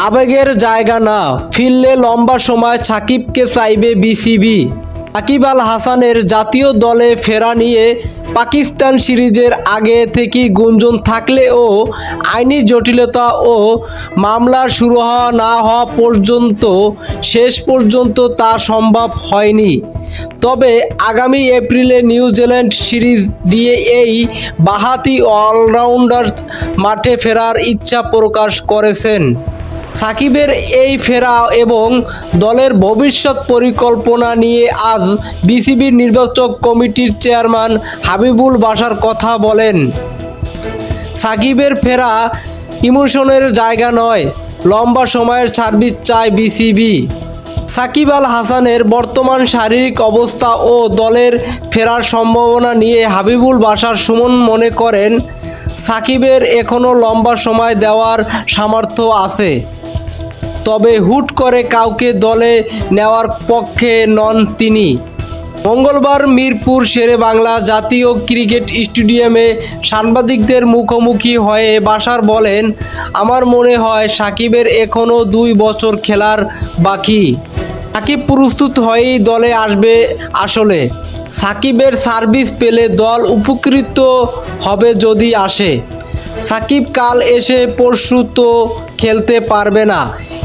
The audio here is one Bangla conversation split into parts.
আবেগের জায়গা না, ফিরলে লম্বা সময় সাকিবকে চাইবে বিসিবি। সাকিব আল হাসানের জাতীয় দলে ফেরা নিয়ে পাকিস্তান সিরিজের আগে থেকেই গুঞ্জন থাকলেও আইনি জটিলতা ও মামলা শুরু না হওয়া পর্যন্ত শেষ পর্যন্ত তা সম্ভব হয়নি। তবে আগামী এপ্রিলে নিউজিল্যান্ড সিরিজ দিয়ে এই বাঁহাতি অলরাউন্ডার মাঠে ফেরার ইচ্ছা প্রকাশ করেছেন। সাকিবের এই ফেরা এবং দলের ভবিষ্যৎ পরিকল্পনা নিয়ে আজ বিসিবির নির্বাচক কমিটির চেয়ারম্যান হাবিবুল বাশার কথা বলেন। সাকিবের ফেরা ইমোশনের জায়গা নয়, লম্বা সময়ের সার্ভিস চায় বিসিবি। সাকিব আল হাসানের বর্তমান শারীরিক অবস্থা ও দলের ফেরার সম্ভাবনা নিয়ে হাবিবুল বাশার সুমন মনে করেন, সাকিবের এখনও লম্বা সময় দেওয়ার সামর্থ্য আছে। তবে হুট করে কাউকে দলে নেওয়ার পক্ষে নন তিনি। মঙ্গলবার মিরপুর শেরেবাংলা জাতীয় ক্রিকেট স্টেডিয়ামে সাংবাদিকদের মুখোমুখি হয়ে বাশার বলেন, আমার মনে হয় সাকিবের এখনও 2 বছর খেলার বাকি। সাকিব প্রস্তুত হয়েই দলে আসবে। আসলে সাকিবের সার্ভিস পেলে দল উপকৃত হবে যদি আসে। সাকিব কাল এসে পরশু তো খেলতে পারবে না,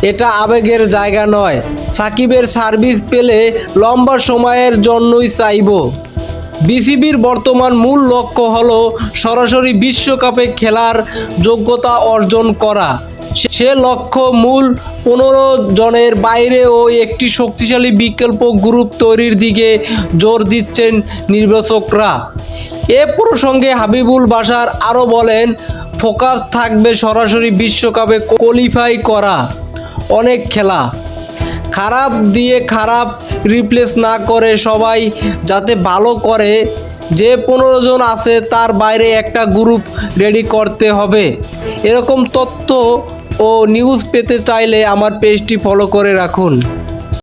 এটা আবেগের জায়গা নয়। সাকিবের সার্ভিস পেলে লম্বা সময়ের জন্যই চাইব। বিসিবির বর্তমান মূল লক্ষ্য হলো সরাসরি বিশ্বকাপে খেলার যোগ্যতা অর্জন করা। সে লক্ষ্য মূল 15 জনের বাইরেও একটি শক্তিশালী বিকল্প গ্রুপ তৈরির দিকে জোর দিচ্ছেন নির্বাচকরা। এ প্রসঙ্গে হাবিবুল বাশার আরও বলেন, ফোকাস থাকবে সরাসরি বিশ্বকাপে কোয়ালিফাই করা। অনেক খেলা খারাপ দিয়ে খারাপ রিপ্লেস না করে সবাই যাতে ভালো করে। যে 15 জন আছে তার বাইরে একটা গ্রুপ রেডি করতে হবে। এরকম তথ্য ও নিউজ পেতে চাইলে আমার পেজটি ফলো করে রাখুন।